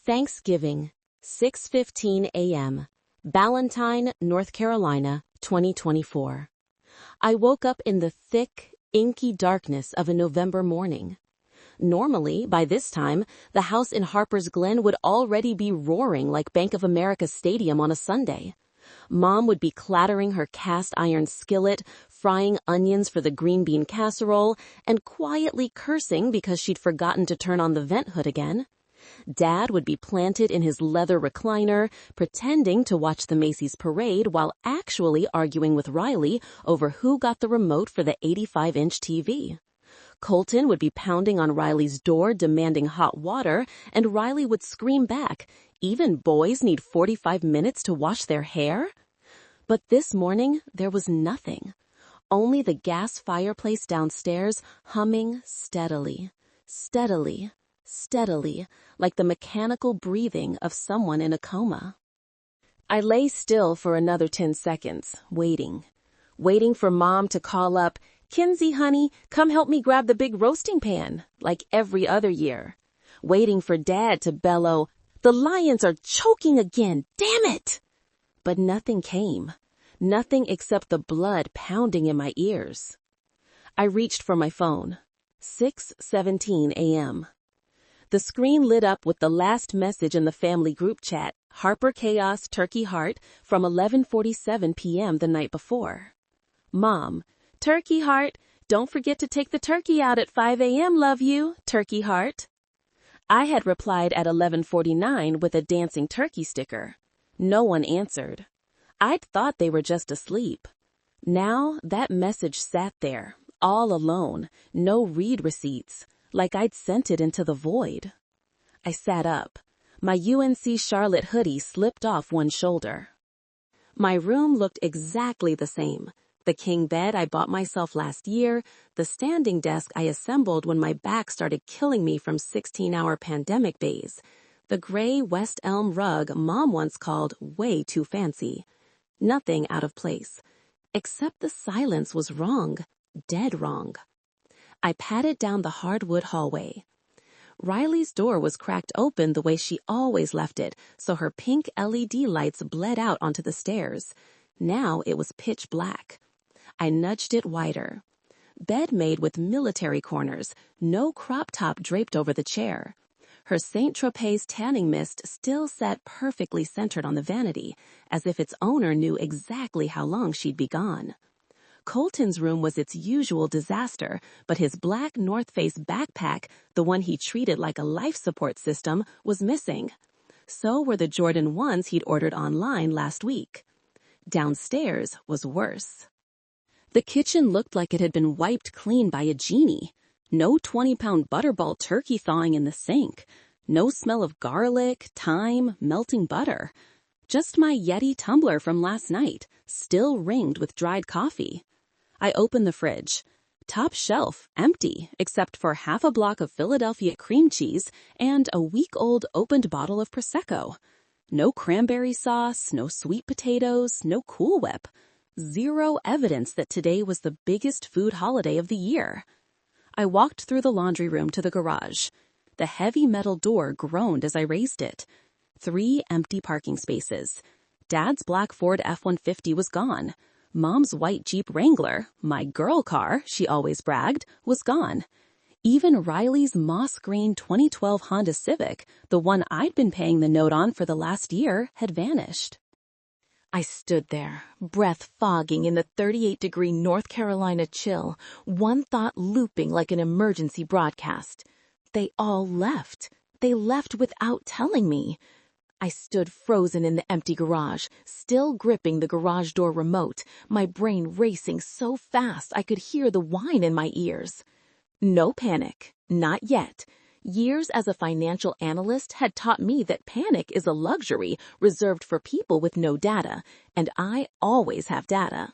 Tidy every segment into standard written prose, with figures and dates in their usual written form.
Thanksgiving, 6:15 a.m., Ballantine, North Carolina, 2024. I woke up in the thick, inky darkness of a November morning. Normally, by this time, the house in Harper's Glen would already be roaring like Bank of America Stadium on a Sunday. Mom would be clattering her cast iron skillet, frying onions for the green bean casserole, and quietly cursing because she'd forgotten to turn on the vent hood again. Dad would be planted in his leather recliner, pretending to watch the Macy's parade while actually arguing with Riley over who got the remote for the 85-inch TV. Colton would be pounding on Riley's door demanding hot water, and Riley would scream back, "Even boys need 45 minutes to wash their hair?" But this morning, there was nothing. Only the gas fireplace downstairs humming steadily, steadily, steadily, like the mechanical breathing of someone in a coma. I lay still for another 10 seconds, waiting for Mom to call up, "Kenzie, honey, come help me grab the big roasting pan," like every other year. Waiting for Dad to bellow, "The lions are choking again, damn it!" But nothing came. Nothing except the blood pounding in my ears. I reached for my phone. 6:17 a.m. The screen lit up with the last message in the family group chat, Harper Chaos Turkey Heart, from 11:47 p.m. the night before. Mom, "Turkey Heart, don't forget to take the turkey out at 5 a.m. Love you, Turkey Heart." I had replied at 11:49 with a dancing turkey sticker. No one answered. I'd thought they were just asleep. Now that message sat there, all alone, no read receipts, like I'd sent it into the void. I sat up. My UNC Charlotte hoodie slipped off one shoulder. My room looked exactly the same. The king bed I bought myself last year, the standing desk I assembled when my back started killing me from 16-hour pandemic days, the gray West Elm rug Mom once called way too fancy. Nothing out of place, except the silence was wrong, dead wrong. I patted down the hardwood hallway. Riley's door was cracked open the way she always left it, so her pink LED lights bled out onto the stairs. Now it was pitch black. I nudged it wider. Bed made with military corners, no crop top draped over the chair. Her St. Tropez tanning mist still sat perfectly centered on the vanity, as if its owner knew exactly how long she'd be gone. Colton's room was its usual disaster, but his black North Face backpack, the one he treated like a life support system, was missing. So were the Jordan 1s he'd ordered online last week. Downstairs was worse. The kitchen looked like it had been wiped clean by a genie. No 20-pound butterball turkey thawing in the sink. No smell of garlic, thyme, melting butter. Just my Yeti tumbler from last night, still ringed with dried coffee. I opened the fridge. Top shelf, empty, except for half a block of Philadelphia cream cheese and a week-old opened bottle of Prosecco. No cranberry sauce, no sweet potatoes, no Cool Whip. Zero evidence that today was the biggest food holiday of the year. I walked through the laundry room to the garage. The heavy metal door groaned as I raised it. 3 empty parking spaces. Dad's black Ford F-150 was gone. Mom's white Jeep Wrangler, my girl car, she always bragged, was gone. Even Riley's moss green 2012 Honda Civic, the one I'd been paying the note on for the last year, had vanished. I stood there, breath fogging in the 38-degree North Carolina chill, one thought looping like an emergency broadcast. They all left. They left without telling me. I stood frozen in the empty garage, still gripping the garage door remote, my brain racing so fast I could hear the whine in my ears. No panic, not yet. Years as a financial analyst had taught me that panic is a luxury reserved for people with no data, and I always have data.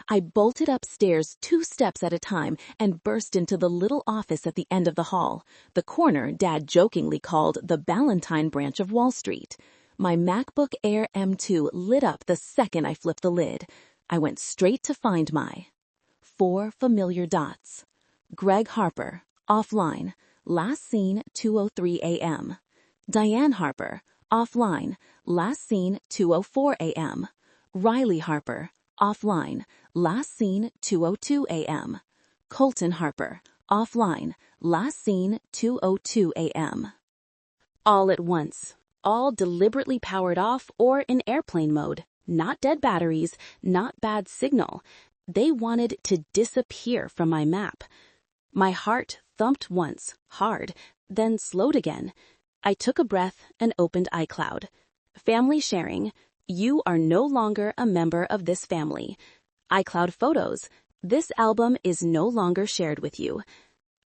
I bolted upstairs 2 steps at a time and burst into the little office at the end of the hall, the corner Dad jokingly called the Ballantine branch of Wall Street. My MacBook Air M2 lit up the second I flipped the lid. I went straight to Find My. 4 familiar dots. Greg Harper, offline. Last seen 2:03 a.m. Diane Harper, offline, last seen 2:04 a.m. Riley Harper, offline, last seen 2:02 a.m. Colton Harper, offline, last seen 2:02 a.m. All at once, all deliberately powered off or in airplane mode. Not dead batteries, not bad signal. They wanted to disappear from my map. My heart thumped once, hard, then slowed again. I took a breath and opened iCloud. Family sharing. You are no longer a member of this family. iCloud photos. This album is no longer shared with you.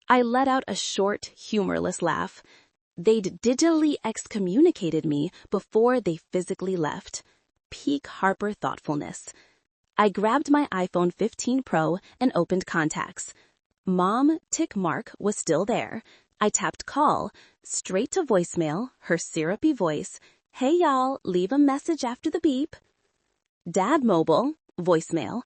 I let out a short, humorless laugh. They'd digitally excommunicated me before they physically left. Peak Harper thoughtfulness. I grabbed my iPhone 15 Pro and opened contacts. Mom tick mark was still there. I tapped call, straight to voicemail, her syrupy voice. Hey y'all, leave a message after the beep. Dad mobile, voicemail.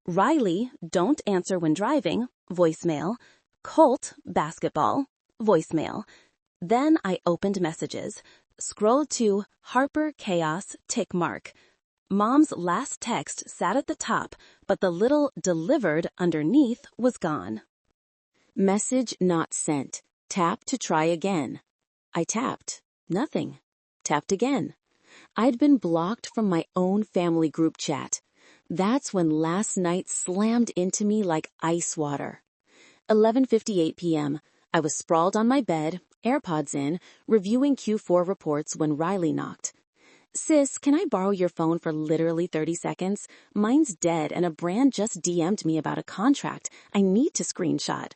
Riley, don't answer when driving, voicemail. Colt, basketball, voicemail. Then I opened messages, scrolled to Harper chaos tick mark. Mom's last text sat at the top, but the little delivered underneath was gone. Message not sent. Tap to try again. I tapped. Nothing. Tapped again. I'd been blocked from my own family group chat. That's when last night slammed into me like ice water. 11:58 p.m. I was sprawled on my bed, AirPods in, reviewing Q4 reports when Riley knocked. Sis, can I borrow your phone for literally 30 seconds? Mine's dead and a brand just DM'd me about a contract I need to screenshot.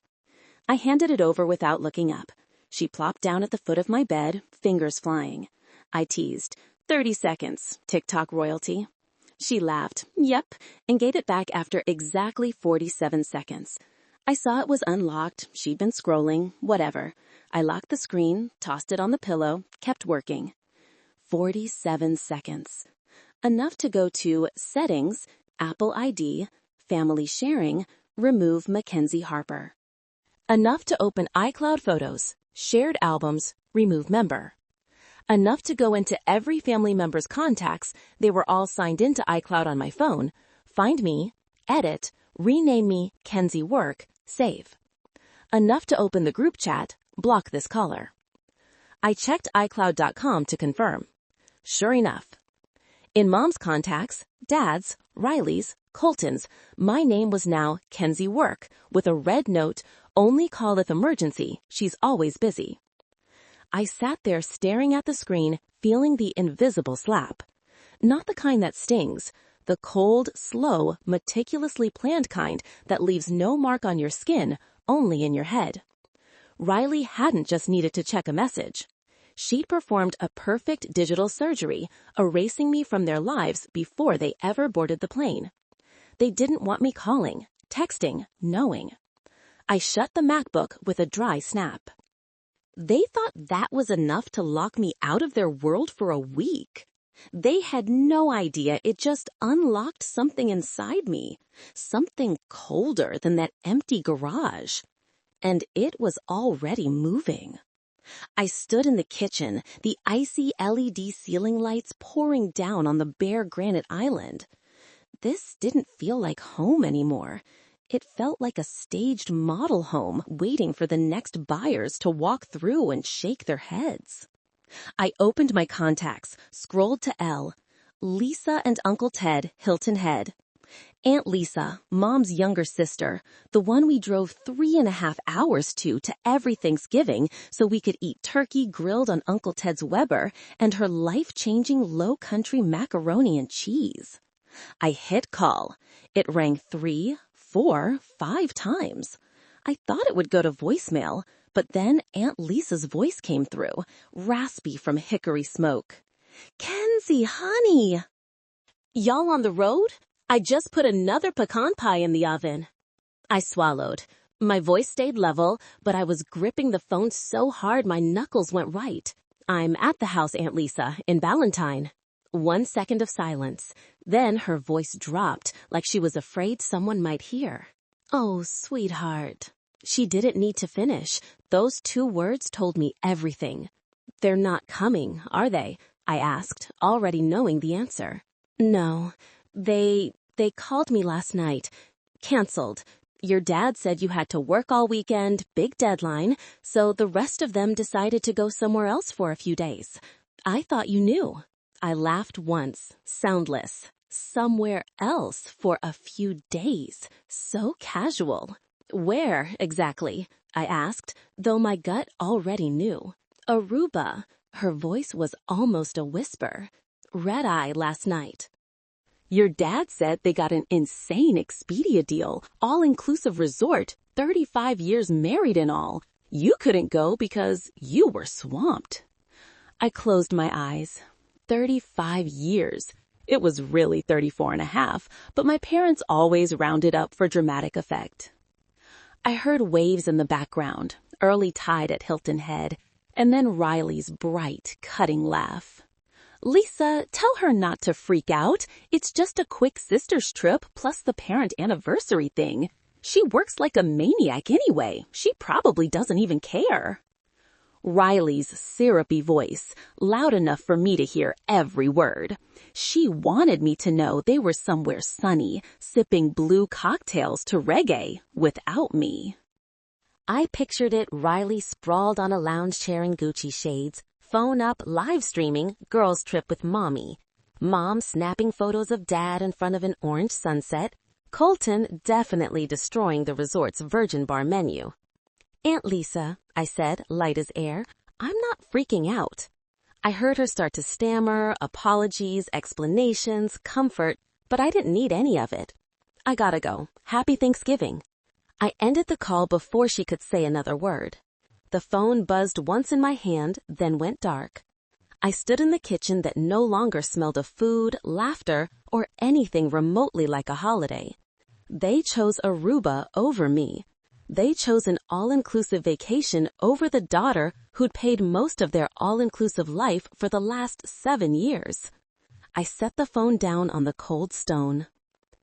I handed it over without looking up. She plopped down at the foot of my bed, fingers flying. I teased, 30 seconds, TikTok royalty. She laughed, yep, and gave it back after exactly 47 seconds. I saw it was unlocked, she'd been scrolling, whatever. I locked the screen, tossed it on the pillow, kept working. 47 seconds. Enough to go to Settings, Apple ID, Family Sharing, remove Kenzie Harper. Enough to open iCloud Photos, Shared Albums, remove member. Enough to go into every family member's contacts, they were all signed into iCloud on my phone, find me, edit, rename me Kenzie Work, save. Enough to open the group chat, block this caller. I checked iCloud.com to confirm. Sure enough. In Mom's contacts, Dad's, Riley's, Colton's, my name was now Kenzie Work, with a red note, only call if emergency, she's always busy. I sat there staring at the screen, feeling the invisible slap. Not the kind that stings, the cold, slow, meticulously planned kind that leaves no mark on your skin, only in your head. Riley hadn't just needed to check a message. She'd performed a perfect digital surgery, erasing me from their lives before they ever boarded the plane. They didn't want me calling, texting, knowing. I shut the MacBook with a dry snap. They thought that was enough to lock me out of their world for a week. They had no idea it just unlocked something inside me, something colder than that empty garage. And it was already moving. I stood in the kitchen, the icy LED ceiling lights pouring down on the bare granite island. This didn't feel like home anymore. It felt like a staged model home waiting for the next buyers to walk through and shake their heads. I opened my contacts, scrolled to L. Lisa and Uncle Ted, Hilton Head. Aunt Lisa, Mom's younger sister, the one we drove 3.5 hours to every Thanksgiving so we could eat turkey grilled on Uncle Ted's Weber and her life-changing low-country macaroni and cheese. I hit call. It rang 3, 4, 5 times. I thought it would go to voicemail, but then Aunt Lisa's voice came through, raspy from hickory smoke. Kenzie, honey! Y'all on the road? I just put another pecan pie in the oven. I swallowed. My voice stayed level, but I was gripping the phone so hard my knuckles went right. I'm at the house, Aunt Lisa, in Ballantine. 1 second of silence. Then her voice dropped, like she was afraid someone might hear. Oh, sweetheart. She didn't need to finish. Those 2 words told me everything. They're not coming, are they? I asked, already knowing the answer. No. They called me last night. Canceled. Your dad said you had to work all weekend, big deadline, so the rest of them decided to go somewhere else for a few days. I thought you knew. I laughed once, soundless. Somewhere else for a few days. So casual. Where, exactly? I asked, though my gut already knew. Aruba. Her voice was almost a whisper. Red-eye last night. Your dad said they got an insane Expedia deal, all-inclusive resort, 35 years married and all. You couldn't go because you were swamped. I closed my eyes. 35 years. It was really 34 and a half, but my parents always rounded up for dramatic effect. I heard waves in the background, early tide at Hilton Head, and then Riley's bright, cutting laugh. Lisa, tell her not to freak out. It's just a quick sister's trip plus the parent anniversary thing. She works like a maniac anyway. She probably doesn't even care. Riley's syrupy voice, loud enough for me to hear every word. She wanted me to know they were somewhere sunny, sipping blue cocktails to reggae without me. I pictured it Riley sprawled on a lounge chair in Gucci shades, phone up, live streaming, girls trip with mommy. Mom snapping photos of dad in front of an orange sunset. Colton definitely destroying the resort's Virgin Bar menu. Aunt Lisa, I said, light as air, I'm not freaking out. I heard her start to stammer, apologies, explanations, comfort, but I didn't need any of it. I gotta go. Happy Thanksgiving. I ended the call before she could say another word. The phone buzzed once in my hand, then went dark. I stood in the kitchen that no longer smelled of food, laughter, or anything remotely like a holiday. They chose Aruba over me. They chose an all-inclusive vacation over the daughter who'd paid most of their all-inclusive life for the last 7 years. I set the phone down on the cold stone.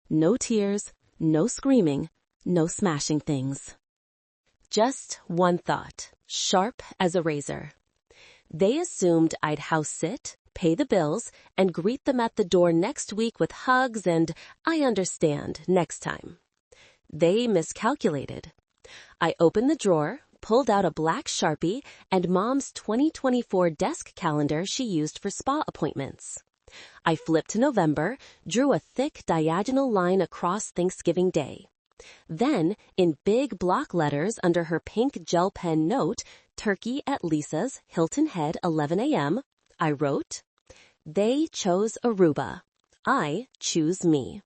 No tears, no screaming, no smashing things. Just one thought, sharp as a razor. They assumed I'd house sit, pay the bills, and greet them at the door next week with hugs and, I understand, next time. They miscalculated. I opened the drawer, pulled out a black Sharpie, and Mom's 2024 desk calendar she used for spa appointments. I flipped to November, drew a thick diagonal line across Thanksgiving Day. Then, in big block letters under her pink gel pen note, Turkey at Lisa's, Hilton Head, 11 a.m., I wrote, They chose Aruba. I choose me.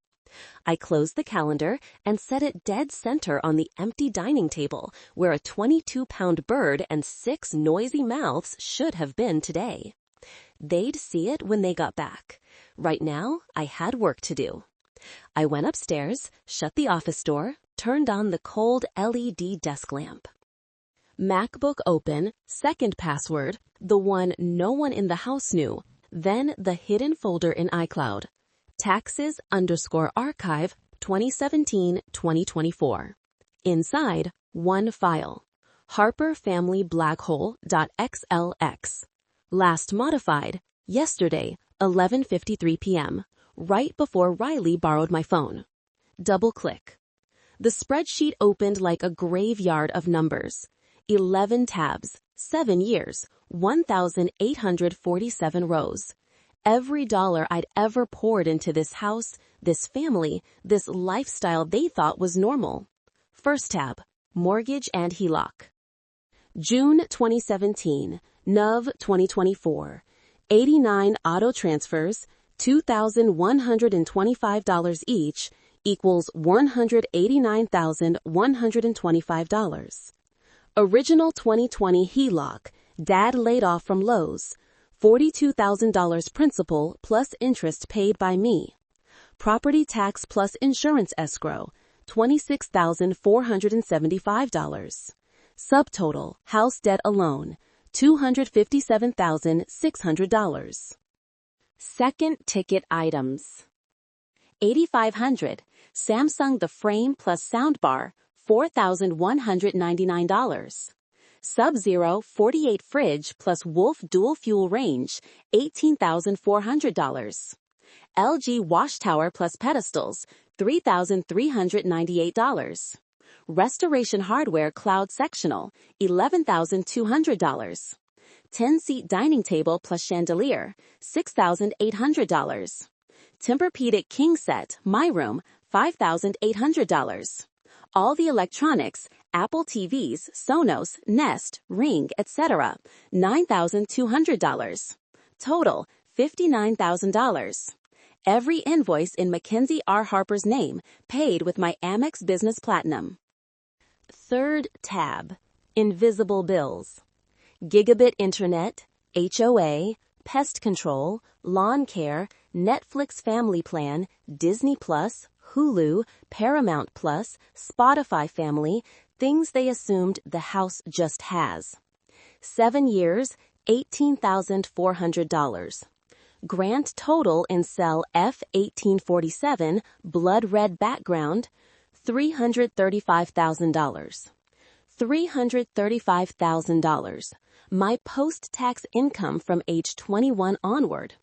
I closed the calendar and set it dead center on the empty dining table where a 22-pound bird and 6 noisy mouths should have been today. They'd see it when they got back. Right now, I had work to do. I went upstairs, shut the office door, turned on the cold LED desk lamp. MacBook open, second password, the one no one in the house knew, then the hidden folder in iCloud. Taxes_archive 2017-2024. Inside, one file. Harper Family Black Hole.xlsx. Last modified, yesterday, 11:53 p.m., right before Riley borrowed my phone. Double-click. The spreadsheet opened like a graveyard of numbers. 11 tabs, 7 years, 1,847 rows. Every dollar I'd ever poured into this house, this family, this lifestyle they thought was normal. First tab, mortgage and HELOC. June 2017, NUV 2024. 89 auto transfers, $2,125 each, equals $189,125. Original 2020 HELOC, dad laid off from Lowe's. $42,000 principal plus interest paid by me. Property tax plus insurance escrow, $26,475. Subtotal, house debt alone, $257,600. Second ticket items. $8,500, Samsung the frame plus soundbar, $4,199. Sub-Zero 48 fridge plus Wolf dual fuel range, $18,400. LG wash tower plus pedestals, $3,398. Restoration hardware cloud sectional, $11,200. 10-seat dining table plus chandelier, $6,800. Tempur-Pedic king set, my room, $5,800. All the electronics, Apple TVs, Sonos, Nest, Ring, etc., $9,200. Total, $59,000. Every invoice in Mackenzie R. Harper's name, paid with my Amex Business Platinum. Third tab, invisible bills. Gigabit Internet, HOA, pest control, lawn care, Netflix Family Plan, Disney Plus, Hulu, Paramount Plus, Spotify Family, things they assumed the house just has. 7 years, $18,400. Grant total in cell F1847, blood red background, $335,000. $335,000. My post-tax income from age 21 onward.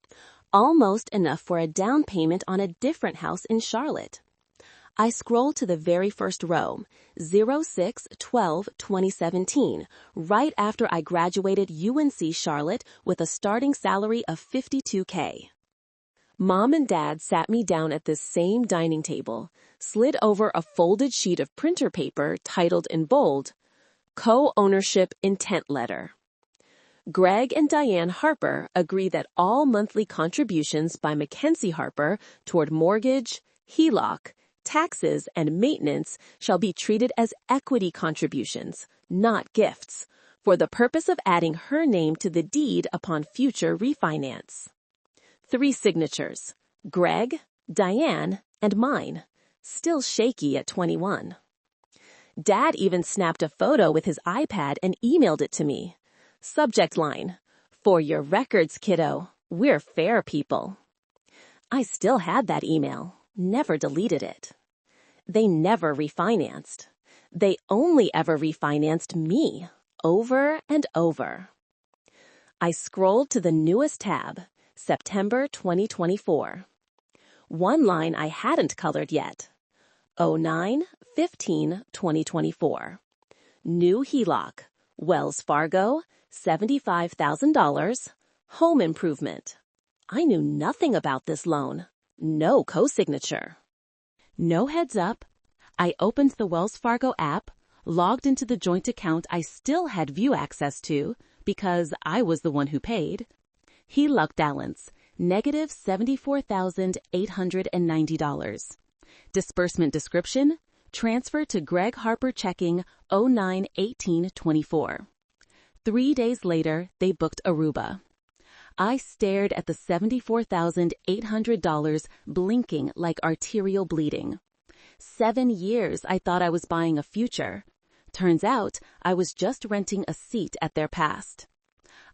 Almost enough for a down payment on a different house in Charlotte. I scroll to the very first row, 06/12/2017, right after I graduated UNC Charlotte with a starting salary of $52K. Mom and Dad sat me down at this same dining table, slid over a folded sheet of printer paper titled in bold, Co-Ownership Intent Letter. Greg and Diane Harper agree that all monthly contributions by Mackenzie Harper toward mortgage, HELOC, taxes, and maintenance shall be treated as equity contributions, not gifts, for the purpose of adding her name to the deed upon future refinance. 3 signatures, Greg, Diane, and mine, still shaky at 21. Dad even snapped a photo with his iPad and emailed it to me. Subject line, for your records, kiddo, we're fair people. I still had that email, never deleted it. They never refinanced. They only ever refinanced me, over and over. I scrolled to the newest tab, September 2024. One line I hadn't colored yet. 09/15/2024. New HELOC, Wells Fargo, $75,000, home improvement. I knew nothing about this loan. No co-signature. No heads up. I opened the Wells Fargo app, logged into the joint account I still had view access to because I was the one who paid. HELOC balance, negative $74,890. Disbursement description, transfer to Greg Harper checking 09/18/24. 3 days later, they booked Aruba. I stared at the $74,800 blinking like arterial bleeding. 7 years I thought I was buying a future. Turns out I was just renting a seat at their past.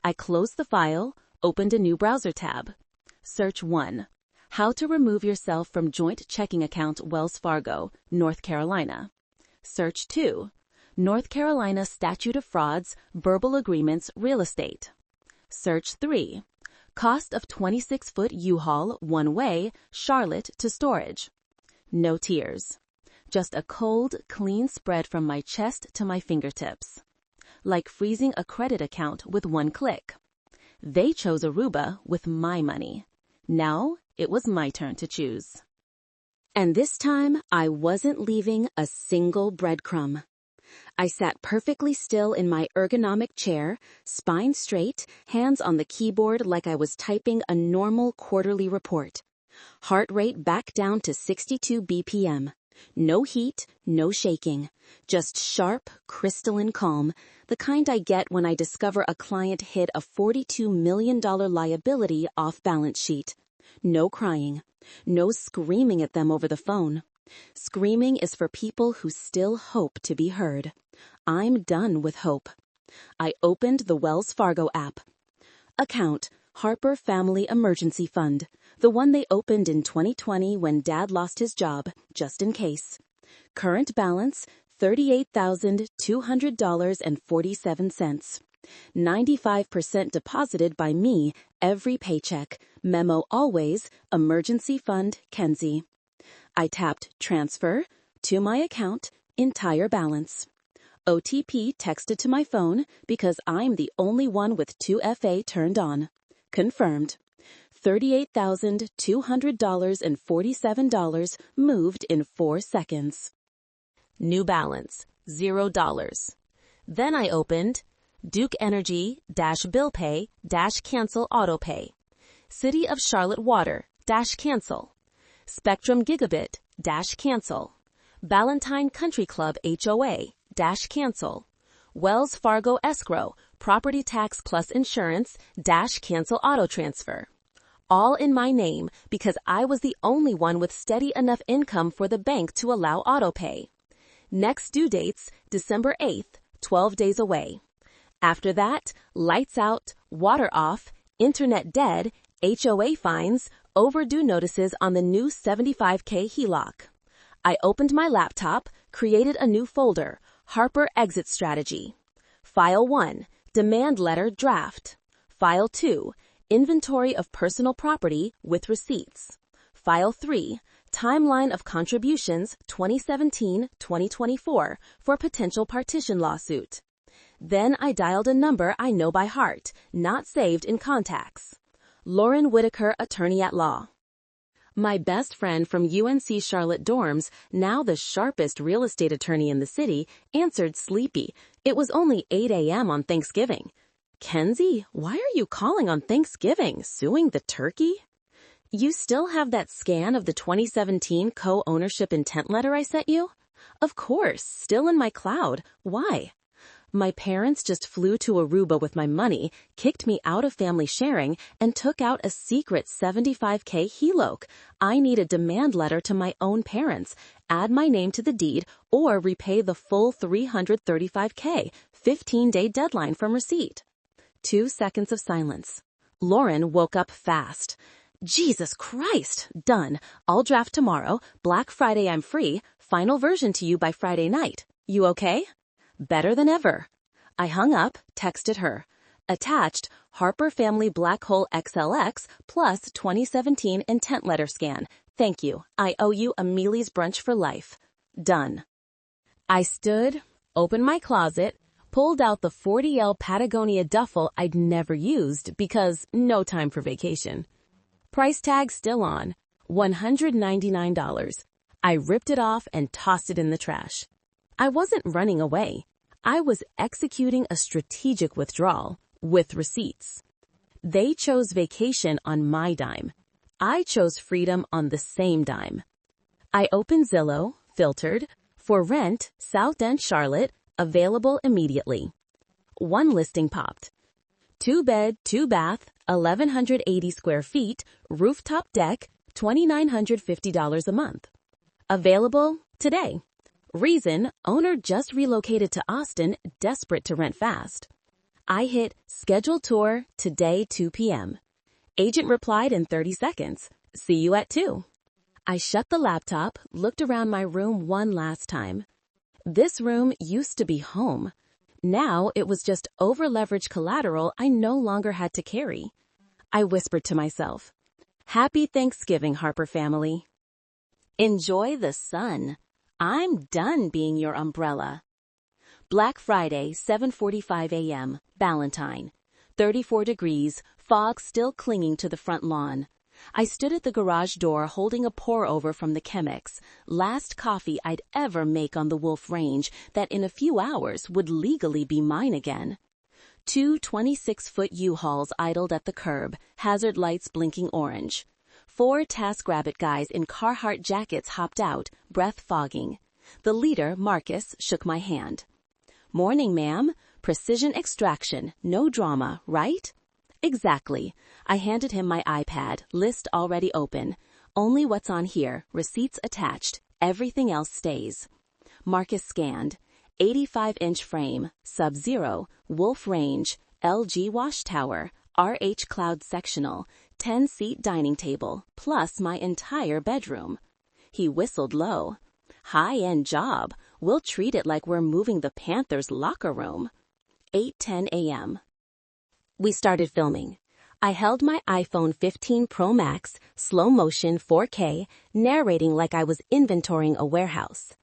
I closed the file, opened a new browser tab. Search 1. How to remove yourself from joint checking account Wells Fargo, North Carolina. Search 2. North Carolina Statute of Frauds, Verbal Agreements, Real Estate. Search 3. Cost of 26-foot U-Haul, one-way, Charlotte to storage. No tears. Just a cold, clean spread from my chest to my fingertips. Like freezing a credit account with one click. They chose Aruba with my money. Now it was my turn to choose. And this time, I wasn't leaving a single breadcrumb. I sat perfectly still in my ergonomic chair, spine straight, hands on the keyboard like I was typing a normal quarterly report. Heart rate back down to 62 BPM. No heat, no shaking. Just sharp, crystalline calm, the kind I get when I discover a client hid a $42 million liability off balance sheet. No crying. No screaming at them over the phone. Screaming is for people who still hope to be heard. I'm done with hope. I opened the Wells Fargo app. Account, Harper Family Emergency Fund, the one they opened in 2020 when Dad lost his job, just in case. Current balance, $38,200.47. 95% deposited by me every paycheck. Memo always, emergency fund, Kenzie. I tapped transfer to my account, entire balance. OTP texted to my phone because I'm the only one with 2FA turned on. Confirmed. $38,200.47 moved in 4 seconds. New balance, $0. Then I opened Duke Energy -bill pay -cancel autopay. City of Charlotte Water -cancel. Spectrum Gigabit -cancel. Ballantine Country Club HOA -cancel. Wells Fargo Escrow Property Tax Plus Insurance -cancel auto transfer. All in my name because I was the only one with steady enough income for the bank to allow autopay. Next due dates, December 8th, 12 days away. After that, lights out, water off, internet dead, HOA fines, overdue notices on the new $75K HELOC. I opened my laptop, created a new folder, Harper Exit Strategy. File 1, Demand Letter Draft. File 2, Inventory of Personal Property with Receipts. File 3, Timeline of Contributions 2017-2024 for potential partition lawsuit. Then I dialed a number I know by heart, not saved in contacts. Lauren Whitaker, attorney at law. My best friend from UNC Charlotte dorms, now the sharpest real estate attorney in the city, answered sleepy. It was only 8 a.m. on Thanksgiving. Kenzie, why are you calling on Thanksgiving, suing the turkey? You still have that scan of the 2017 co-ownership intent letter I sent you? Of course, still in my cloud. Why? My parents just flew to Aruba with my money, kicked me out of family sharing, and took out a secret $75K HELOC. I need a demand letter to my own parents, add my name to the deed, or repay the full $335K, 15-day deadline from receipt. 2 seconds of silence. Lauren woke up fast. Jesus Christ! Done. I'll draft tomorrow. Black Friday I'm free. Final version to you by Friday night. You okay? Better than ever. I hung up, texted her. Attached, Harper Family Black Hole.xlsx plus 2017 intent letter scan. Thank you. I owe you a Mealy's brunch for life. Done. I stood, opened my closet, pulled out the 40L Patagonia duffel I'd never used because no time for vacation. Price tag still on, $199. I ripped it off and tossed it in the trash. I wasn't running away. I was executing a strategic withdrawal with receipts. They chose vacation on my dime. I chose freedom on the same dime. I opened Zillow, filtered, for rent, South End Charlotte, available immediately. One listing popped. 2-bed, 2-bath, 1,180 square feet, rooftop deck, $2,950 a month. Available today. Reason, owner just relocated to Austin, desperate to rent fast. I hit schedule tour today 2 p.m. Agent replied in 30 seconds. See you at 2. I shut the laptop, looked around my room one last time. This room used to be home. Now it was just over-leveraged collateral I no longer had to carry. I whispered to myself, Happy Thanksgiving, Harper family. Enjoy the sun. I'm done being your umbrella. Black Friday, 7:45 a.m., Ballantine. 34 degrees, fog still clinging to the front lawn. I stood at the garage door holding a pour-over from the Chemex, last coffee I'd ever make on the Wolf Range that in a few hours would legally be mine again. 2 26-foot U-Hauls idled at the curb, hazard lights blinking orange. 4 TaskRabbit guys in Carhartt jackets hopped out, breath fogging. The leader, Marcus, shook my hand. Morning, ma'am. Precision extraction, no drama, right? Exactly. I handed him my iPad, list already open. Only what's on here, receipts attached, everything else stays. Marcus scanned. 85-inch frame, Sub-Zero, Wolf Range, LG wash tower, RH Cloud sectional, 10-seat dining table, plus my entire bedroom. He whistled low. High-end job. We'll treat it like we're moving the Panthers' locker room. 8:10 a.m. We started filming. I held my iPhone 15 Pro Max, slow motion 4K, narrating like I was inventorying a warehouse.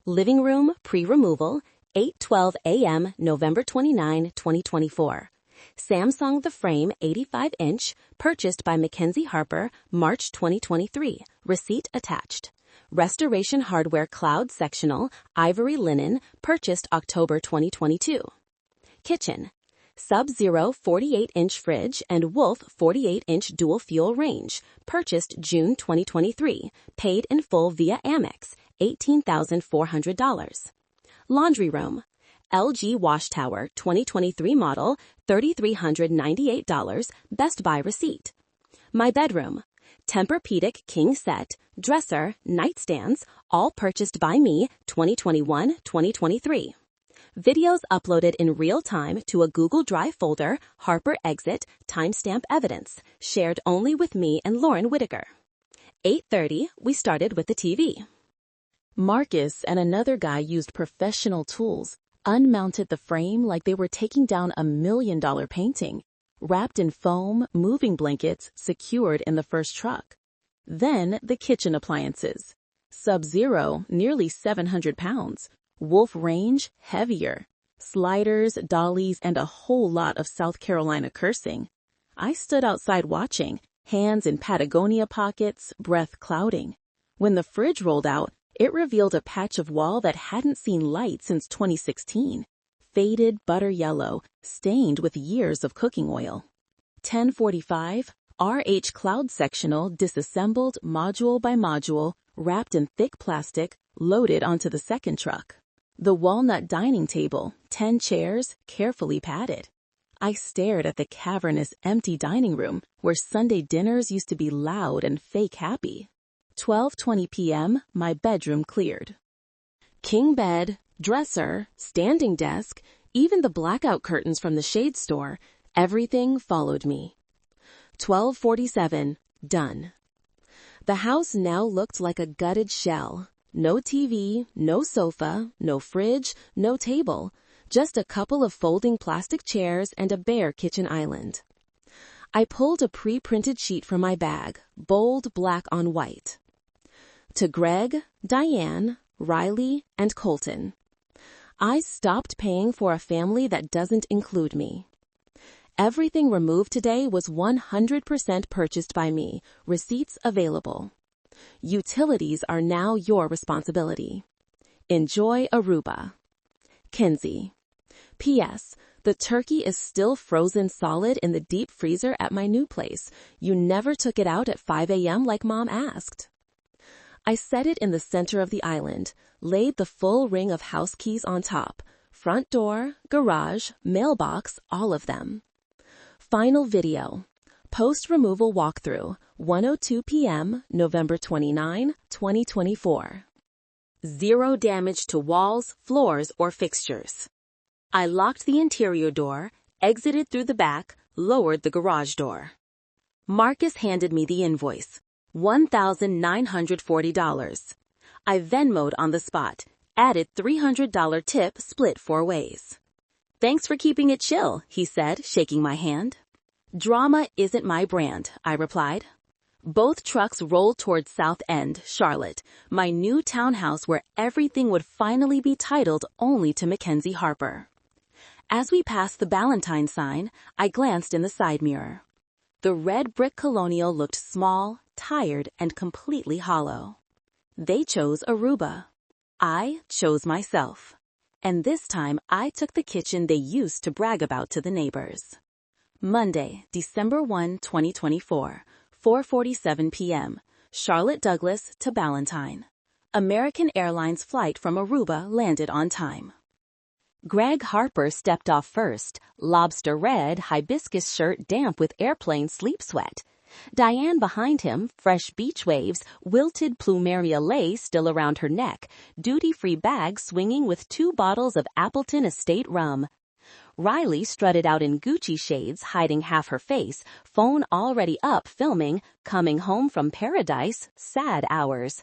Living room, pre-removal, 8:12 a.m., November 29, 2024. Samsung The Frame 85-inch, purchased by Mackenzie Harper, March 2023. Receipt attached. Restoration Hardware Cloud Sectional, Ivory Linen, purchased October 2022. Kitchen. Sub-Zero 48-inch fridge and Wolf 48-inch dual fuel range, purchased June 2023, paid in full via Amex, $18,400. Laundry room. LG Wash Tower 2023 model, $3,398, Best Buy receipt. My bedroom. Tempur-Pedic king set, dresser, nightstands, all purchased by me, 2021-2023. Videos uploaded in real time to a Google Drive folder, Harper Exit, timestamp evidence, shared only with me and Lauren Whitaker. 8:30, we started with the TV. Marcus and another guy used professional tools, unmounted the frame like they were taking down $1 million painting, wrapped in foam, moving blankets, secured in the first truck. Then the kitchen appliances. Sub-Zero, nearly 700 pounds. Wolf range, heavier. Sliders, dollies, and a whole lot of South Carolina cursing. I stood outside watching, hands in Patagonia pockets, breath clouding. When the fridge rolled out, it revealed a patch of wall that hadn't seen light since 2016. Faded butter yellow, stained with years of cooking oil. 10:45, RH Cloud Sectional disassembled module by module, wrapped in thick plastic, loaded onto the second truck. The walnut dining table, 10 chairs, carefully padded. I stared at the cavernous, empty dining room where Sunday dinners used to be loud and fake happy. 12:20 p.m., my bedroom cleared. King bed, dresser, standing desk, even the blackout curtains from the shade store, everything followed me. 12:47, done. The house now looked like a gutted shell. No TV, no sofa, no fridge, no table, just a couple of folding plastic chairs and a bare kitchen island. I pulled a pre-printed sheet from my bag, bold black on white. To Greg, Diane, Riley, and Colton. I stopped paying for a family that doesn't include me. Everything removed today was 100% purchased by me, receipts available. Utilities are now your responsibility. Enjoy Aruba. Kenzie. P.S. The turkey is still frozen solid in the deep freezer at my new place. You never took it out at 5 a.m. like Mom asked. I set it in the center of the island, laid the full ring of house keys on top. Front door, garage, mailbox, all of them. Final video. Post-removal walkthrough, 1:02 p.m., November 29, 2024. Zero damage to walls, floors, or fixtures. I locked the interior door, exited through the back, lowered the garage door. Marcus handed me the invoice, $1,940. I Venmo'd on the spot, added $300 tip split 4 ways. Thanks for keeping it chill, he said, shaking my hand. Drama isn't my brand, I replied. Both trucks rolled toward South End, Charlotte, my new townhouse where everything would finally be titled only to Mackenzie Harper. As we passed the Ballantine sign, I glanced in the side mirror. The red brick colonial looked small, tired, and completely hollow. They chose Aruba. I chose myself. And this time I took the kitchen they used to brag about to the neighbors. Monday, December 1, 2024, 4:47 p.m., Charlotte Douglas to Ballantine. American Airlines flight from Aruba landed on time. Greg Harper stepped off first, lobster red, hibiscus shirt damp with airplane sleep sweat. Diane behind him, fresh beach waves, wilted plumeria lace still around her neck, duty-free bag swinging with 2 bottles of Appleton Estate rum. Riley strutted out in Gucci shades, hiding half her face, phone already up filming, coming home from paradise, sad hours.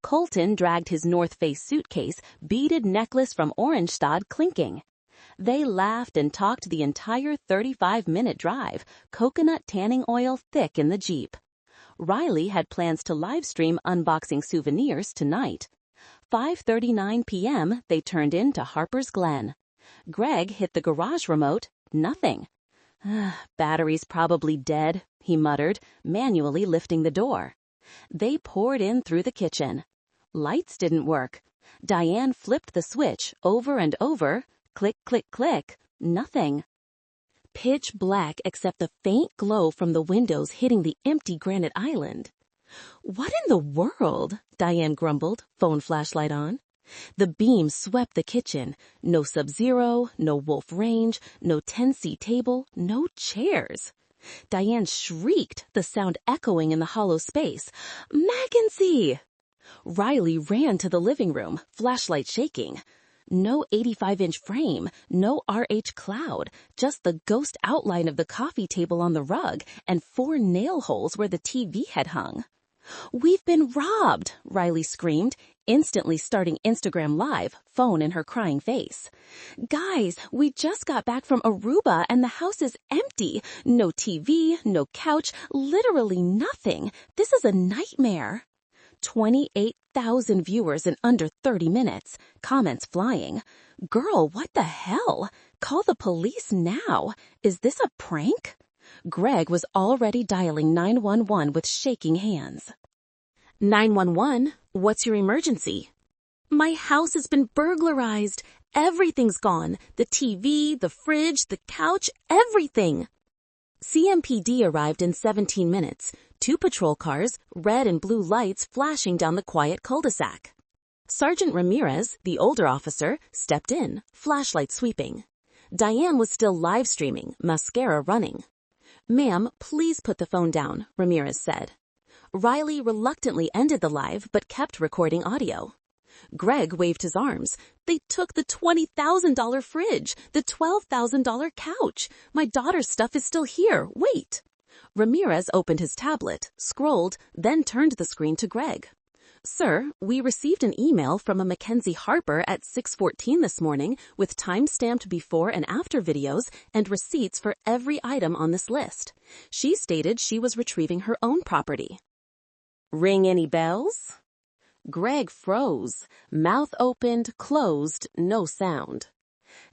Colton dragged his North Face suitcase, beaded necklace from Orangestad clinking. They laughed and talked the entire 35-minute drive, coconut tanning oil thick in the Jeep. Riley had plans to livestream unboxing souvenirs tonight. 5:39 p.m. they turned in to Harper's Glen. Greg hit the garage remote. Nothing. Battery's probably dead, he muttered, manually lifting the door. They poured in through the kitchen. Lights didn't work. Diane flipped the switch over and over. Click, click, click. Nothing. Pitch black except the faint glow from the windows hitting the empty granite island. What in the world? Diane grumbled, phone flashlight on. The beam swept the kitchen. No Sub-Zero, no Wolf Range, no 10-seat table, no chairs. Diane shrieked, the sound echoing in the hollow space. Mackenzie! Riley ran to the living room, flashlight shaking. No 85-inch frame, no RH cloud, just the ghost outline of the coffee table on the rug and 4 nail holes where the TV had hung. We've been robbed, Riley screamed, instantly starting Instagram Live, phone in her crying face. Guys, we just got back from Aruba and the house is empty. No TV, no couch, literally nothing. This is a nightmare. 28,000 viewers in under 30 minutes. Comments flying. Girl, what the hell? Call the police now. Is this a prank? Greg was already dialing 911 with shaking hands. 911, what's your emergency? My house has been burglarized. Everything's gone. The TV, the fridge, the couch, everything. CMPD arrived in 17 minutes. 2 patrol cars, red and blue lights flashing down the quiet cul-de-sac. Sergeant Ramirez, the older officer, stepped in, flashlight sweeping. Diane was still live streaming, mascara running. Ma'am, please put the phone down, Ramirez said. Riley reluctantly ended the live but kept recording audio. Greg waved his arms. They took the $20,000 fridge, the $12,000 couch. My daughter's stuff is still here. Wait. Ramirez opened his tablet, scrolled, then turned the screen to Greg. Sir, we received an email from a Mackenzie Harper at 6:14 this morning with time-stamped before and after videos and receipts for every item on this list. She stated she was retrieving her own property. Ring any bells? Greg froze, mouth opened, closed, no sound.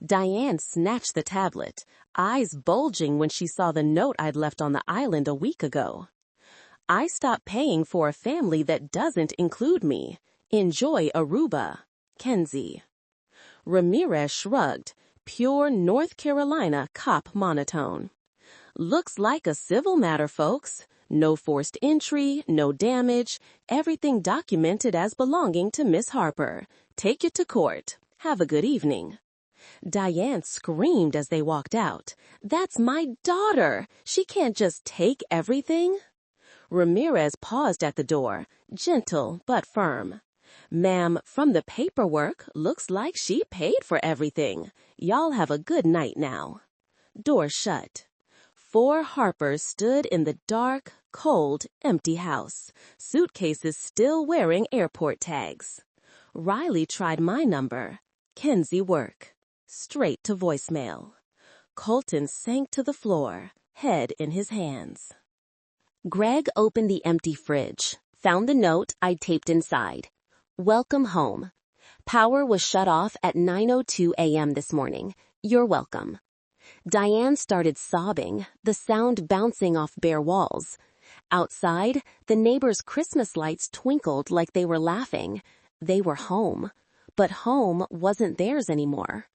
Diane snatched the tablet, eyes bulging when she saw the note I'd left on the island a week ago. I stopped paying for a family that doesn't include me. Enjoy Aruba. Kenzie. Ramirez shrugged, pure North Carolina cop monotone. Looks like a civil matter, folks. No forced entry, no damage, everything documented as belonging to Miss Harper. Take it to court. Have a good evening. Diane screamed as they walked out. That's my daughter. She can't just take everything. Ramirez paused at the door, gentle but firm. Ma'am, from the paperwork, looks like she paid for everything. Y'all have a good night now. Door shut. 4 Harpers stood in the dark, cold, empty house, suitcases still wearing airport tags. Riley tried my number. Kenzie work. Straight to voicemail. Colton sank to the floor, head in his hands. Greg opened the empty fridge, found the note I'd taped inside. Welcome home. Power was shut off at 9:02 a.m. this morning. You're welcome. Diane started sobbing, the sound bouncing off bare walls. Outside, the neighbors' Christmas lights twinkled like they were laughing. They were home. But home wasn't theirs anymore.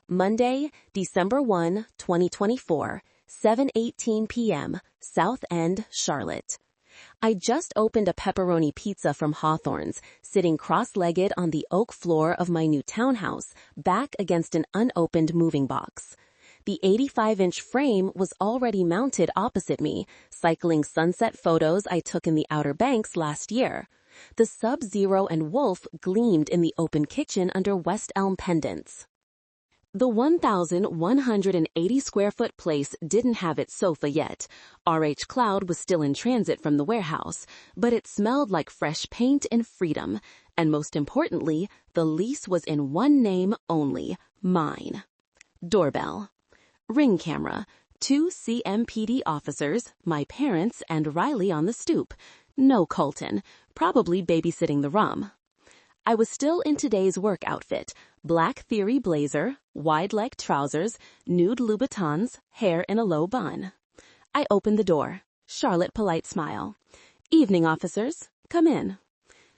Monday, December 1, 2024, 7:18 p.m., South End, Charlotte. I just opened a pepperoni pizza from Hawthorne's, sitting cross-legged on the oak floor of my new townhouse, back against an unopened moving box. The 85-inch frame was already mounted opposite me, cycling sunset photos I took in the Outer Banks last year. The Sub-Zero and Wolf gleamed in the open kitchen under West Elm pendants. The 1,180 square foot place didn't have its sofa yet. HELOC was still in transit from the warehouse, but it smelled like fresh paint and freedom. And most importantly, the lease was in one name only, mine. Doorbell. Ring camera. 2 CMPD officers, my parents, and Riley on the stoop. No Colton, probably babysitting the rum. I was still in today's work outfit, black theory blazer, wide-leg trousers, nude Louboutins, hair in a low bun. I opened the door. Charlotte polite smile. Evening, officers. Come in.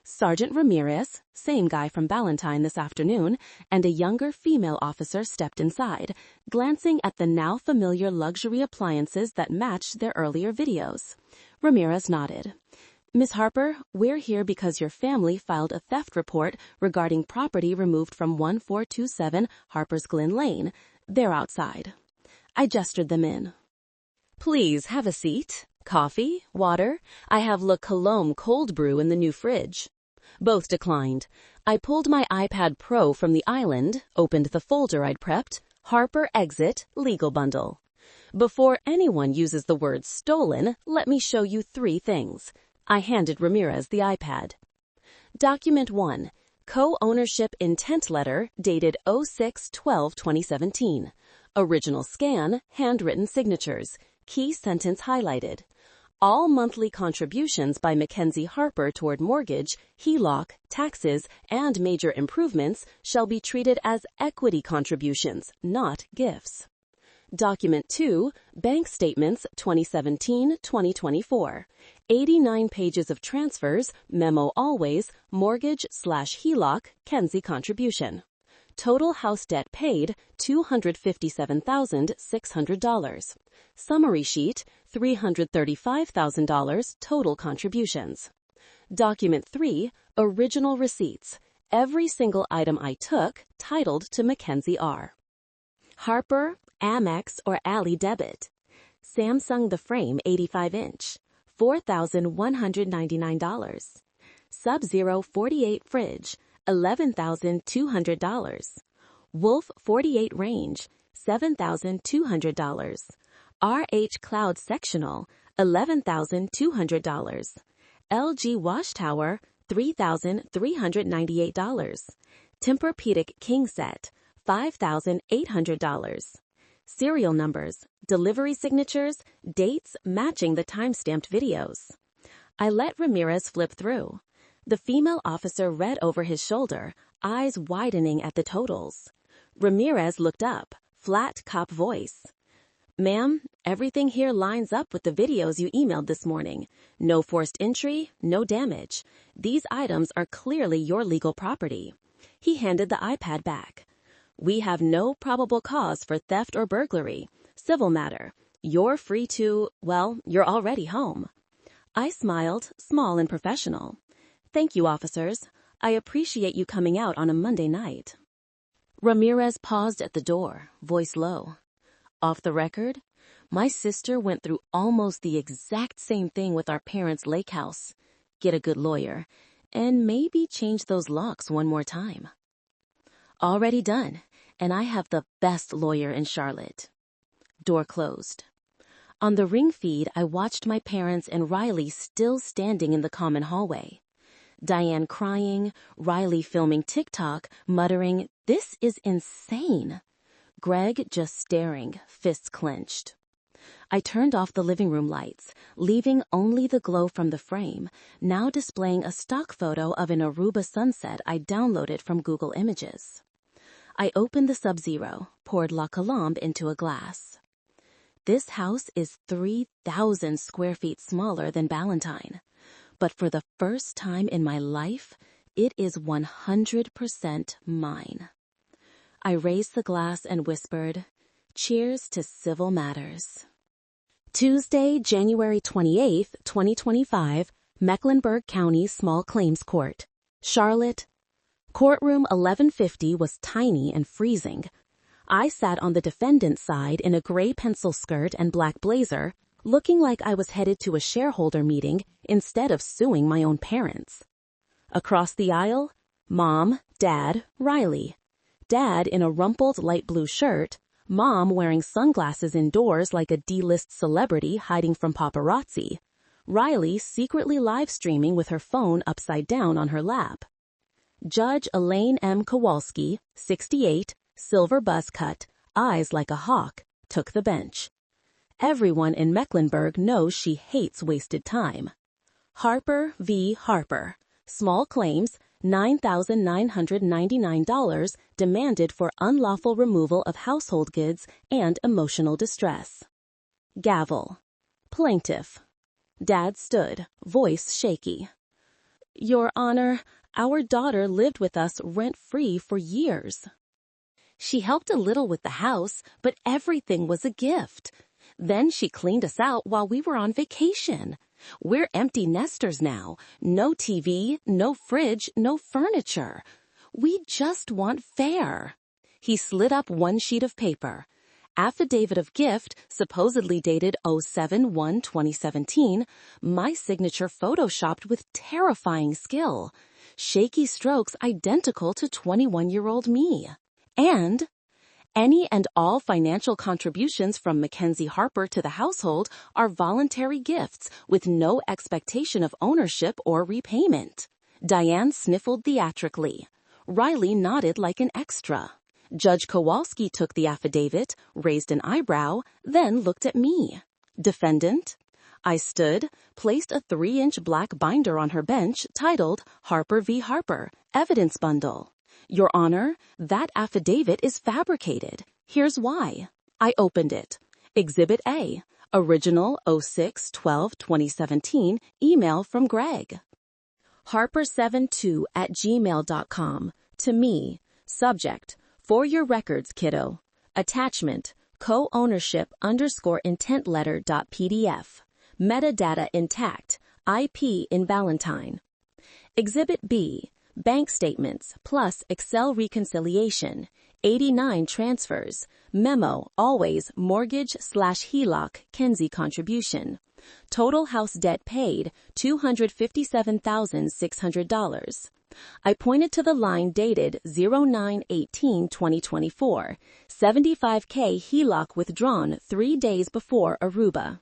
Sergeant Ramirez, same guy from Ballantyne this afternoon, and a younger female officer stepped inside, glancing at the now familiar luxury appliances that matched their earlier videos. Ramirez nodded. Miss Harper, we're here because your family filed a theft report regarding property removed from 1427 Harper's Glen Lane. They're outside. I gestured them in. Please have a seat. Coffee? Water? I have Le Colombe cold brew in the new fridge. Both declined. I pulled my iPad Pro from the island, opened the folder I'd prepped, Harper Exit Legal Bundle. Before anyone uses the word stolen, let me show you 3 things. I handed Ramirez the iPad. Document 1. Co-ownership intent letter dated 06/12/2017. Original scan, handwritten signatures. Key sentence highlighted. All monthly contributions by Mackenzie Harper toward mortgage, HELOC, taxes, and major improvements shall be treated as equity contributions, not gifts. Document 2, Bank Statements 2017-2024. 89 pages of transfers, memo always, mortgage/HELOC, Kenzie contribution. Total house debt paid, $257,600. Summary sheet, $335,000 total contributions. Document 3, Original Receipts. Every single item I took, titled to Mackenzie R. Harper, Amex or Ally debit. Samsung the frame 85-inch, $4,199. Sub-Zero 48 fridge, $11,200. Wolf 48 range, $7,200. RH Cloud sectional, $11,200. LG wash tower, $3,398. Tempur-Pedic king set, $5,800. Serial numbers, delivery signatures, dates matching the time-stamped videos. I let Ramirez flip through. The female officer read over his shoulder, eyes widening at the totals. Ramirez looked up, flat cop voice. Ma'am, everything here lines up with the videos you emailed this morning. No forced entry, no damage. These items are clearly your legal property. He handed the iPad back. We have no probable cause for theft or burglary. Civil matter. You're free to, well, you're already home. I smiled, small and professional. Thank you, officers. I appreciate you coming out on a Monday night. Ramirez paused at the door, voice low. Off the record, my sister went through almost the exact same thing with our parents' lake house. Get a good lawyer, and maybe change those locks one more time. Already done, and I have the best lawyer in Charlotte. Door closed. On the ring feed, I watched my parents and Riley still standing in the common hallway. Diane crying, Riley filming TikTok, muttering, "This is insane." Greg just staring, fists clenched. I turned off the living room lights, leaving only the glow from the frame, now displaying a stock photo of an Aruba sunset I downloaded from Google Images. I opened the Sub-Zero, poured La Colombe into a glass. This house is 3,000 square feet smaller than Ballantyne, but for the first time in my life, it is 100% mine. I raised the glass and whispered, "Cheers to civil matters." Tuesday, January 28, 2025, Mecklenburg County Small Claims Court, Charlotte. Courtroom 1150 was tiny and freezing. I sat on the defendant's side in a gray pencil skirt and black blazer, looking like I was headed to a shareholder meeting instead of suing my own parents. Across the aisle, Mom, Dad, Riley. Dad in a rumpled light blue shirt, Mom wearing sunglasses indoors like a D-list celebrity hiding from paparazzi, Riley secretly live streaming with her phone upside down on her lap. Judge Elaine M. Kowalski, 68, silver buzz cut, eyes like a hawk, took the bench. Everyone in Mecklenburg knows she hates wasted time. Harper v. Harper. Small claims, $9,999 demanded for unlawful removal of household goods and emotional distress. Gavel. Plaintiff. Dad stood, voice shaky. Your Honor, our daughter lived with us rent-free for years. She helped a little with the house, but everything was a gift. Then she cleaned us out while we were on vacation. We're empty nesters now. No TV, no fridge, no furniture. We just want fair. He slid up one sheet of paper. Affidavit of gift, supposedly dated 07/1/2017, my signature photoshopped with terrifying skill. Shaky strokes identical to 21-year-old me. And any and all financial contributions from Mackenzie Harper to the household are voluntary gifts with no expectation of ownership or repayment. Diane sniffled theatrically. Riley nodded like an extra. Judge Kowalski took the affidavit, raised an eyebrow, then looked at me. Defendant? I stood, placed a 3-inch black binder on her bench titled Harper v. Harper, Evidence Bundle. Your Honor, that affidavit is fabricated. Here's why. I opened it. Exhibit A, original 06/12/2017 email from Greg. Harper72@gmail.com. To me. Subject, for your records, kiddo. Attachment, co-ownership_intent letter.pdf. Metadata intact. IP in Valentine. Exhibit B, bank statements plus Excel reconciliation. 89 transfers. Memo, always mortgage/HELOC Kenzie contribution. Total house debt paid, $257,600. I pointed to the line dated 09/18/2024, $75K HELOC withdrawn 3 days before Aruba.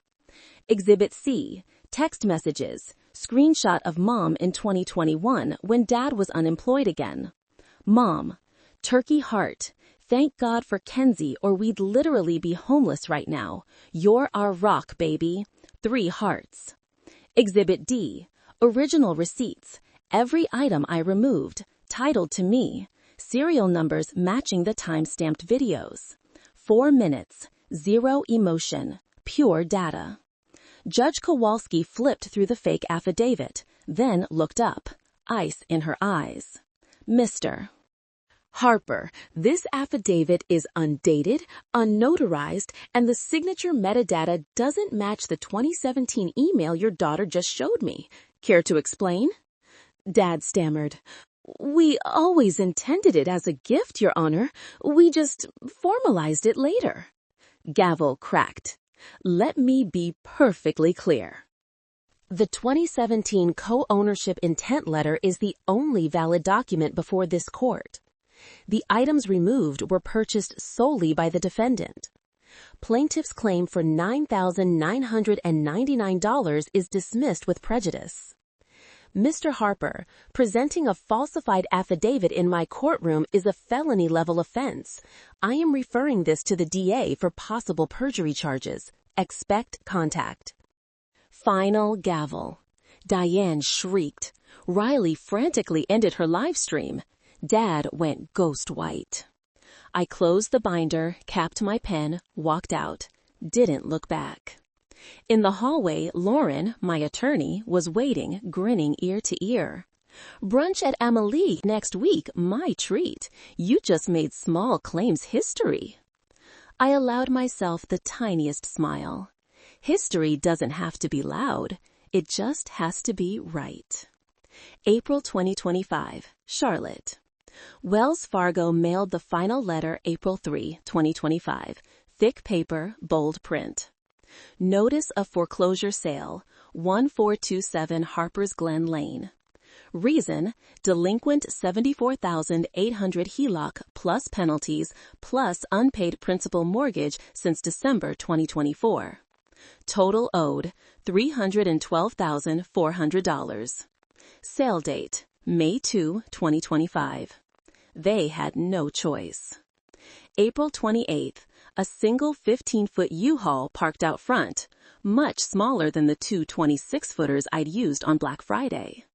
Exhibit C, text messages, screenshot of Mom in 2021 when Dad was unemployed again. Mom, turkey heart, thank God for Kenzie or we'd literally be homeless right now. You're our rock, baby. 3 hearts. Exhibit D, original receipts, every item I removed, titled to me, serial numbers matching the time-stamped videos. 4 minutes, 0 emotion, pure data. Judge Kowalski flipped through the fake affidavit, then looked up, ice in her eyes. Mr. Harper, this affidavit is undated, unnotarized, and the signature metadata doesn't match the 2017 email your daughter just showed me. Care to explain? Dad stammered. We always intended it as a gift, Your Honor. We just formalized it later. Gavel cracked. Let me be perfectly clear. The 2017 co-ownership intent letter is the only valid document before this court. The items removed were purchased solely by the defendant. Plaintiff's claim for $9,999 is dismissed with prejudice. Mr. Harper, presenting a falsified affidavit in my courtroom is a felony-level offense. I am referring this to the DA for possible perjury charges. Expect contact. Final gavel. Diane shrieked. Riley frantically ended her live stream. Dad went ghost white. I closed the binder, capped my pen, walked out. Didn't look back. In the hallway, Lauren, my attorney, was waiting, grinning ear to ear. Brunch at Amelie next week, my treat. You just made small claims history. I allowed myself the tiniest smile. History doesn't have to be loud. It just has to be right. April 2025, Charlotte. Wells Fargo mailed the final letter April 3, 2025. Thick paper, bold print. Notice of foreclosure sale, 1427 Harper's Glen Lane. Reason, delinquent $74,800 HELOC plus penalties plus unpaid principal mortgage since December 2024. Total owed, $312,400. Sale date, May 2, 2025. They had no choice. April 28th, a single 15-foot U-Haul parked out front, much smaller than the two 26-footers I'd used on Black Friday.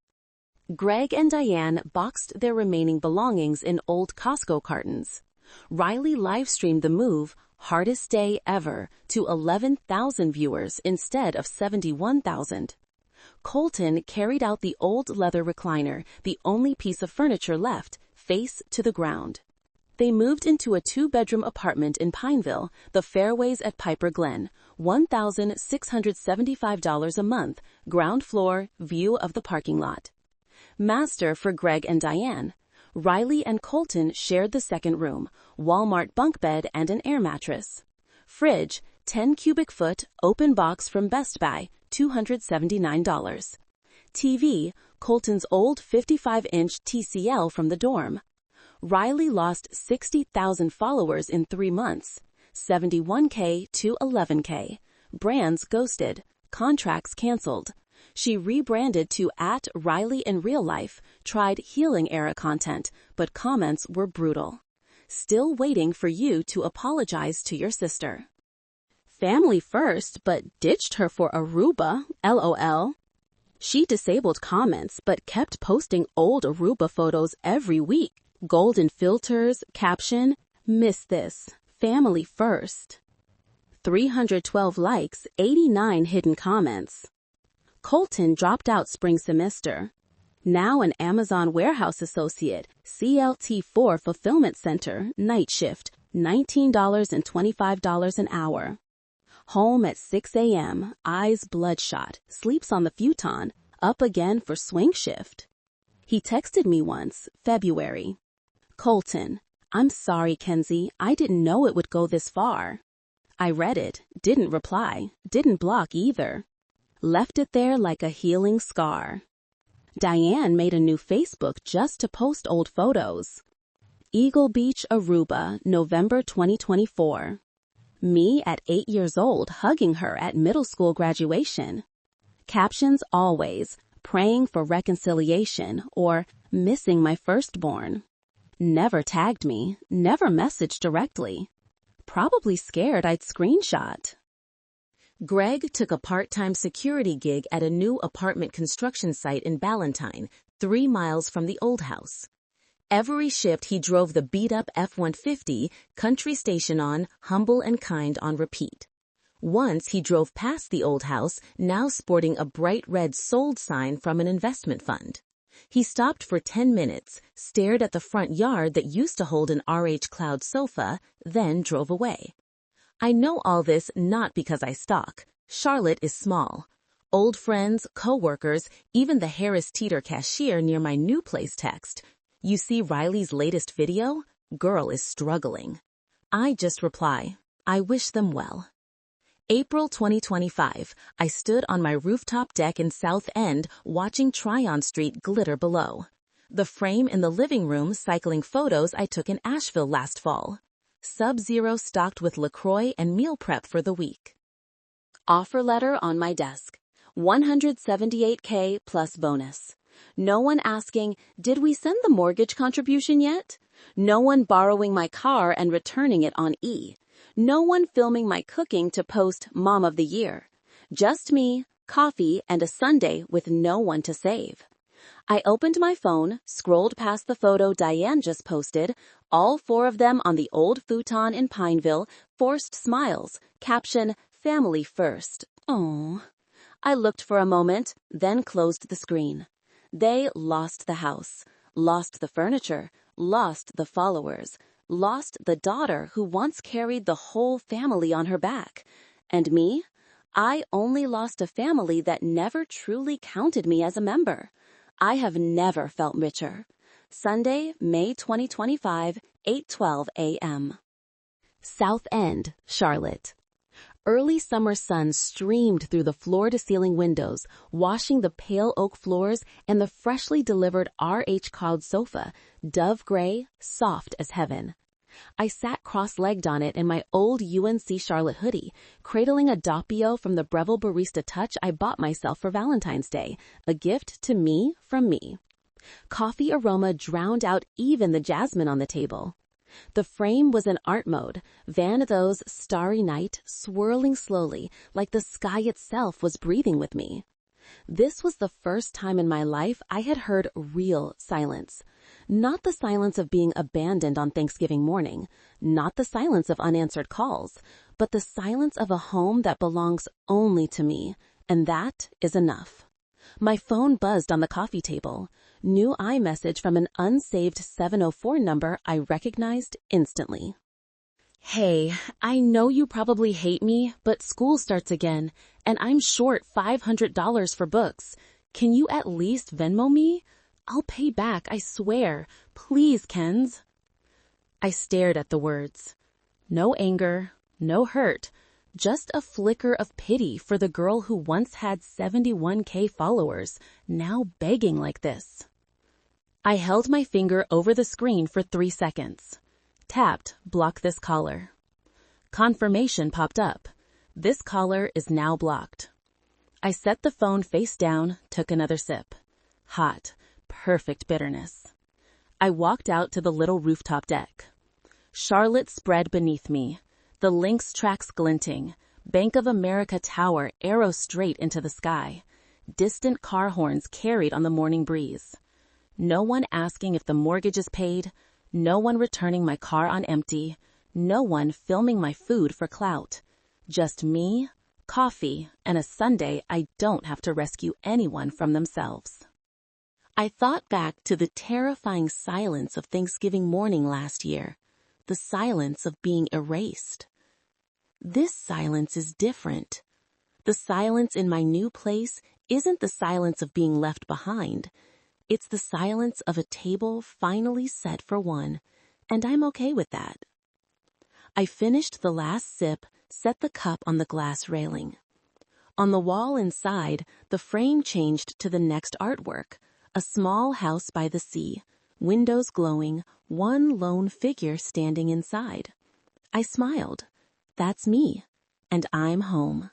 Greg and Diane boxed their remaining belongings in old Costco cartons. Riley live-streamed the move, hardest day ever, to 11,000 viewers instead of 71,000. Colton carried out the old leather recliner, the only piece of furniture left, face to the ground. They moved into a two-bedroom apartment in Pineville, the Fairways at Piper Glen, $1,675 a month, ground floor, view of the parking lot. Master for Greg and Diane. Riley and Colton shared the second room, Walmart bunk bed and an air mattress. Fridge, 10 cubic foot, open box from Best Buy, $279. TV, Colton's old 55-inch TCL from the dorm. Riley lost 60,000 followers in 3 months, 71K to 11K. Brands ghosted, contracts canceled. She rebranded to @Riley in real life, tried healing era content, but comments were brutal. Still waiting for you to apologize to your sister. Family first, but ditched her for Aruba, LOL. She disabled comments, but kept posting old Aruba photos every week. Golden filters, caption, miss this, family first. 312 likes, 89 hidden comments. Colton dropped out spring semester. Now an Amazon warehouse associate, CLT4 fulfillment center, night shift, $19.25 an hour. Home at 6 a.m., eyes bloodshot, sleeps on the futon, up again for swing shift. He texted me once, February. Colton, I'm sorry, Kenzie, I didn't know it would go this far. I read it, didn't reply, didn't block either. Left it there like a healing scar. Diane made a new Facebook just to post old photos. Eagle Beach, Aruba, November 2024. Me at 8 years old hugging her at middle school graduation. Captions always, praying for reconciliation or missing my firstborn. Never tagged me, never messaged directly. Probably scared I'd screenshot. Greg took a part-time security gig at a new apartment construction site in Ballantyne, 3 miles from the old house. Every shift he drove the beat-up F-150, country station on, humble and kind on repeat. Once he drove past the old house, now sporting a bright red sold sign from an investment fund. He stopped for 10 minutes, stared at the front yard that used to hold an RH Cloud sofa, then drove away. I know all this not because I stalk. Charlotte is small. Old friends, co-workers, even the Harris Teeter cashier near my new place text. You see Riley's latest video? Girl is struggling. I just reply, I wish them well. April 2025, I stood on my rooftop deck in South End watching Tryon Street glitter below. The frame in the living room cycling photos I took in Asheville last fall. Sub-Zero stocked with LaCroix and meal prep for the week. Offer letter on my desk. $178K plus bonus. No one asking, did we send the mortgage contribution yet? No one borrowing my car and returning it on E. No one filming my cooking to post Mom of the Year. Just me, coffee, and a sundae with no one to save. I opened my phone, scrolled past the photo Diane just posted, all 4 of them on the old futon in Pineville, forced smiles, caption, family first. Aww. I looked for a moment, then closed the screen. They lost the house, lost the furniture, lost the followers, lost the daughter who once carried the whole family on her back. And me? I only lost a family that never truly counted me as a member. I have never felt richer. Sunday, May 2025, 8:12 a.m. South End, Charlotte. early summer sun streamed through the floor-to-ceiling windows, washing the pale oak floors and the freshly delivered RH Cloud sofa, dove gray, soft as heaven. I sat cross-legged on it in my old UNC Charlotte hoodie, cradling a doppio from the Breville Barista Touch I bought myself for Valentine's Day, a gift to me from me. Coffee aroma drowned out even the jasmine on the table. The frame was in art mode, Van Gogh's Starry Night swirling slowly like the sky itself was breathing with me. This was the first time in my life I had heard real silence. Not the silence of being abandoned on Thanksgiving morning, not the silence of unanswered calls, but the silence of a home that belongs only to me, and that is enough. My phone buzzed on the coffee table. New iMessage from an unsaved 704 number I recognized instantly. Hey, I know you probably hate me, but school starts again, and I'm short $500 for books. Can you at least Venmo me? I'll pay back, I swear. Please, Kenz. I stared at the words. No anger, no hurt, just a flicker of pity for the girl who once had 71K followers, now begging like this. I held my finger over the screen for 3 seconds. Tapped, block this caller. Confirmation popped up. This caller is now blocked. I set the phone face down, took another sip. Hot, perfect bitterness. I walked out to the little rooftop deck. Charlotte spread beneath me, the Lynx tracks glinting, Bank of America Tower arrow straight into the sky, distant car horns carried on the morning breeze. No one asking if the mortgage is paid, no one returning my car on empty, no one filming my food for clout. Just me, coffee, and a Sunday I don't have to rescue anyone from themselves. I thought back to the terrifying silence of Thanksgiving morning last year, the silence of being erased. This silence is different. The silence in my new place isn't the silence of being left behind. It's the silence of a table finally set for one, and I'm okay with that. I finished the last sip, set the cup on the glass railing. On the wall inside, the frame changed to the next artwork, a small house by the sea, windows glowing, one lone figure standing inside. I smiled. That's me, and I'm home.